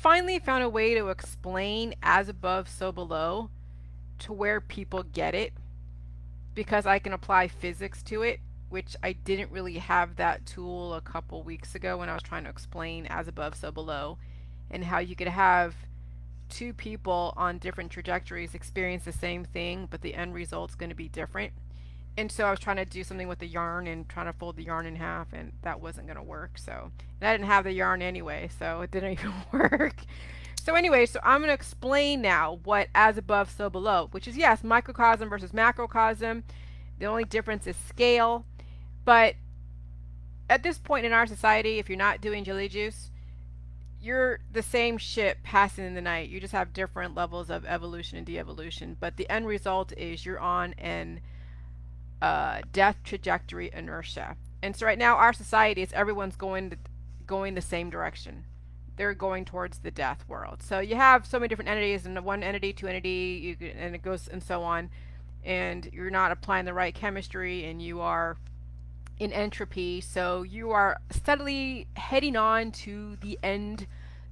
finally found a way to explain as above, so below to where people get it because I can apply physics to it, which I didn't really have that tool a couple weeks ago when I was trying to explain as above, so below, and how you could have two people on different trajectories experience the same thing, but the end result's going to be different. And so I was trying to do something with the yarn and trying to fold the yarn in half, and that wasn't going to work. So, and I didn't have the yarn anyway, so it didn't even work. So anyway, so I'm going to explain now what as above, so below, which is, yes, microcosm versus macrocosm. The only difference is scale. But at this point in our society, if you're not doing Jilly Juice, you're the same ship passing in the night. You just have different levels of evolution and de-evolution. But the end result is you're on an death trajectory inertia. And so right now our society is everyone's going the same direction. They're going towards the death world. So you have so many different entities, and one entity, two entity, and it goes and so on. And you're not applying the right chemistry, and you are in entropy. So you are steadily heading on to the end,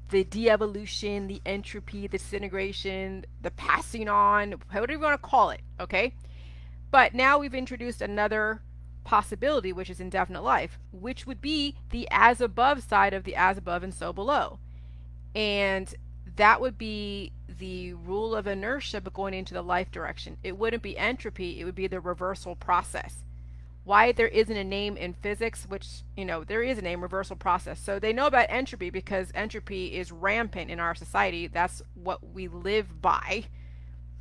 the de-evolution, the entropy, the disintegration, the passing on, whatever you want to call it. Okay. But now we've introduced another possibility, which is indefinite life, which would be the as above side of the as above and so below. And that would be the rule of inertia, but going into the life direction. It wouldn't be entropy, it would be the reversal process. Why there isn't a name in physics, which, there is a name, reversal process. So they know about entropy because entropy is rampant in our society. That's what we live by.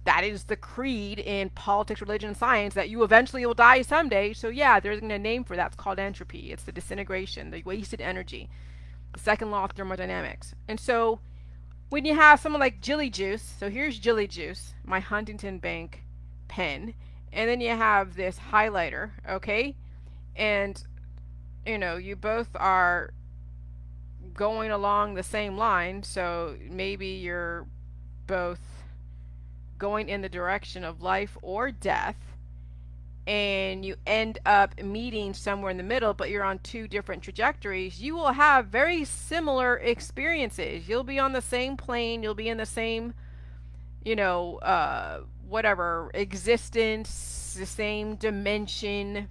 That is the creed in politics, religion, and science, that you eventually will die someday. So yeah, there's a name for that. It's called entropy. It's the disintegration, the wasted energy, the second law of thermodynamics. And so when you have someone like Jilly Juice, so here's Jilly Juice, my Huntington Bank pen, and then you have this highlighter, okay? And, you both are going along the same line, so maybe you're both going in the direction of life or death, and you end up meeting somewhere in the middle, but you're on two different trajectories. You will have very similar experiences. You'll be on the same plane, you'll be in the same, whatever, existence, the same dimension.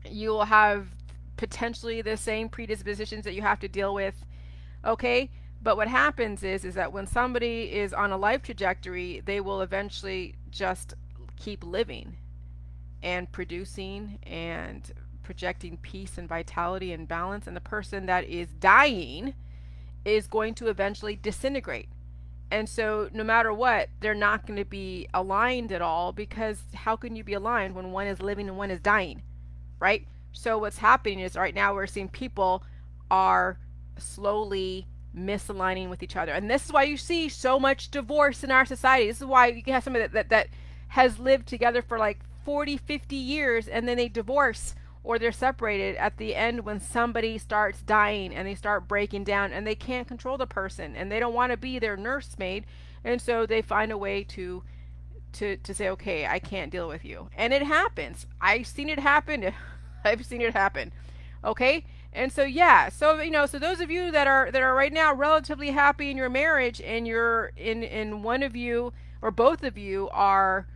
You'll have potentially the same predispositions that you have to deal with, okay? But what happens is that when somebody is on a life trajectory, they will eventually just keep living and producing and projecting peace and vitality and balance. And the person that is dying is going to eventually disintegrate. And so no matter what, they're not going to be aligned at all, because how can you be aligned when one is living and one is dying, right? So what's happening is right now we're seeing people are slowly misaligning with each other. And this is why you see so much divorce in our society. This is why you can have somebody that has lived together for like 40, 50 years, and then they divorce or they're separated at the end when somebody starts dying and they start breaking down and they can't control the person and they don't want to be their nursemaid. And so they find a way to say, okay, I can't deal with you. And it happens. I've seen it happen. I've seen it happen. Okay? And so yeah, so so those of you that are right now relatively happy in your marriage, and you're in one of you or both of you are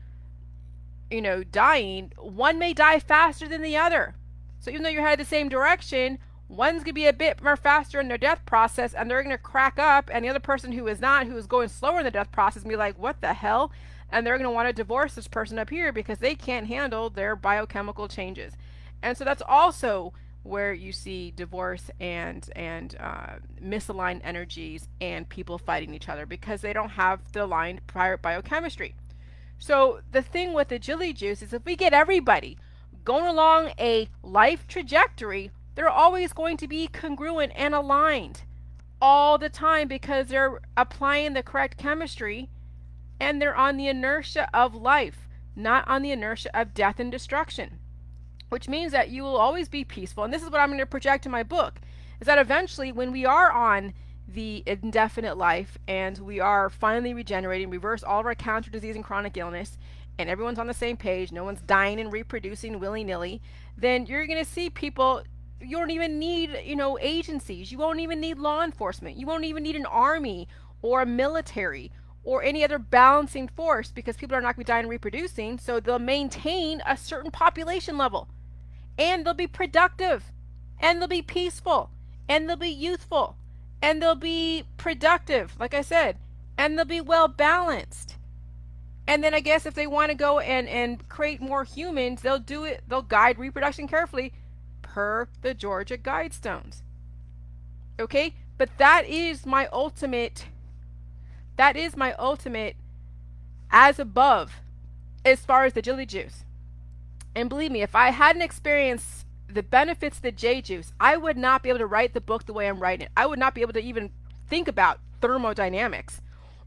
dying, one may die faster than the other. So even though you're headed the same direction, one's going to be a bit more faster in their death process, and they're going to crack up, and the other person who is not, who is going slower in the death process, be like, what the hell? And they're going to want to divorce this person up here because they can't handle their biochemical changes. And so that's also where you see divorce and misaligned energies and people fighting each other because they don't have the aligned prior biochemistry. So the thing with the Jilly Juice is if we get everybody going along a life trajectory, they're always going to be congruent and aligned all the time because they're applying the correct chemistry and they're on the inertia of life, not on the inertia of death and destruction. Which means that you will always be peaceful. And this is what I'm going to project in my book, is that eventually when we are on the indefinite life and we are finally regenerating, reverse all of our cancer, disease, and chronic illness, and everyone's on the same page, no one's dying and reproducing willy-nilly, then you're going to see people You don't even need, agencies. You won't even need law enforcement. You won't even need an army or a military or any other balancing force, because people are not going to be dying and reproducing. So they'll maintain a certain population level, and they'll be productive, and they'll be peaceful, and they'll be youthful, and they'll be productive, like I said, and they'll be well balanced. And then I guess if they want to go and create more humans, they'll do it, they'll guide reproduction carefully per the Georgia Guidestones. Okay? But that is my ultimate as above as far as the Jilly juice. And believe me, if I hadn't experienced the benefits of the J juice, I would not be able to write the book the way I'm writing it. I would not be able to even think about thermodynamics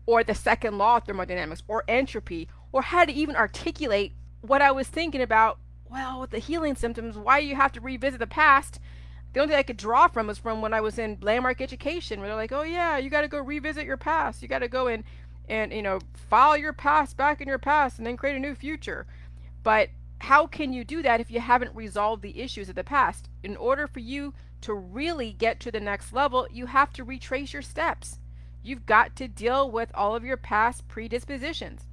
or the second law of thermodynamics or entropy, or how to even articulate what I was thinking about. Well, with the healing symptoms, why you have to revisit the past. The only thing I could draw from was from when I was in landmark education, where they're like, oh yeah, you got to go revisit your past. You got to go and file your past back in your past and then create a new future. But how can you do that if you haven't resolved the issues of the past? In order for you to really get to the next level, you have to retrace your steps. You've got to deal with all of your past predispositions.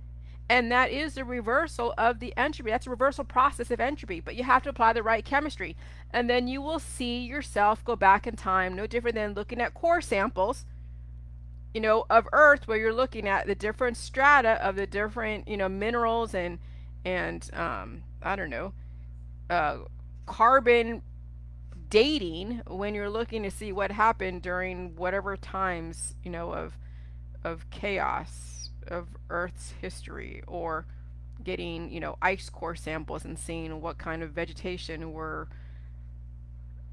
And that is the reversal of the entropy. That's a reversal process of entropy, but you have to apply the right chemistry. And then you will see yourself go back in time, no different than looking at core samples, of Earth, where you're looking at the different strata of the different, minerals and I don't know, carbon dating, when you're looking to see what happened during whatever times, of chaos of Earth's history, or getting, ice core samples and seeing what kind of vegetation were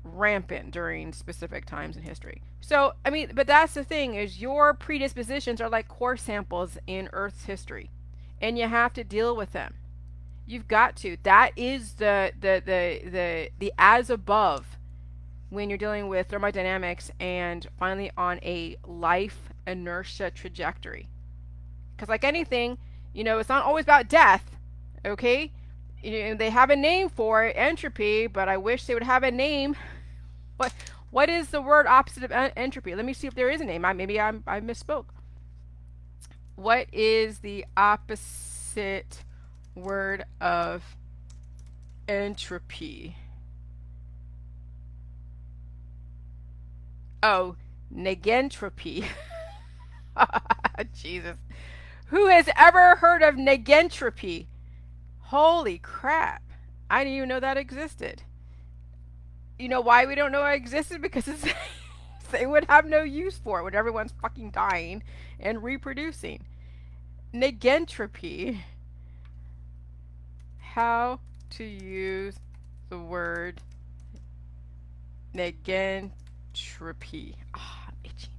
rampant during specific times in history. So, I mean, but that's the thing, is your predispositions are like core samples in Earth's history, and you have to deal with them. You've got to. That is the as above when you're dealing with thermodynamics and finally on a life inertia trajectory. Because like anything, it's not always about death, okay? They have a name for it, entropy, but I wish they would have a name. What is the word opposite of entropy? Let me see if there is a name. Maybe I misspoke. What is the opposite word of entropy? Oh, negentropy. Jesus. Who has ever heard of negentropy? Holy crap. I didn't even know that existed. You know why we don't know it existed? Because they would have no use for it when everyone's fucking dying and reproducing. Negentropy. How to use the word negentropy. I'm itching.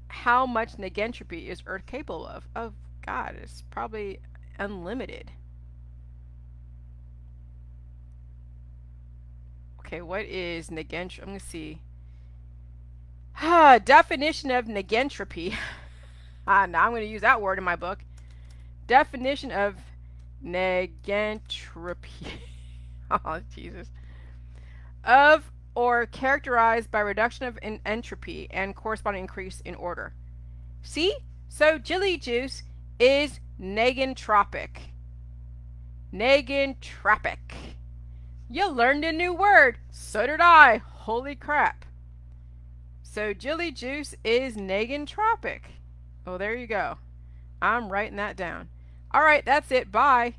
How much negentropy is Earth capable of? Oh God, it's probably unlimited. Okay, what is negentropy? I'm gonna see. Definition of negentropy. Now I'm gonna use that word in my book. Definition of negentropy. Oh, Jesus. Of or characterized by reduction of entropy and corresponding increase in order. See? So Jilly juice is negentropic. Negentropic. You learned a new word. So did I. Holy crap. So Jilly juice is negentropic. Oh, there you go. I'm writing that down. All right, that's it. Bye.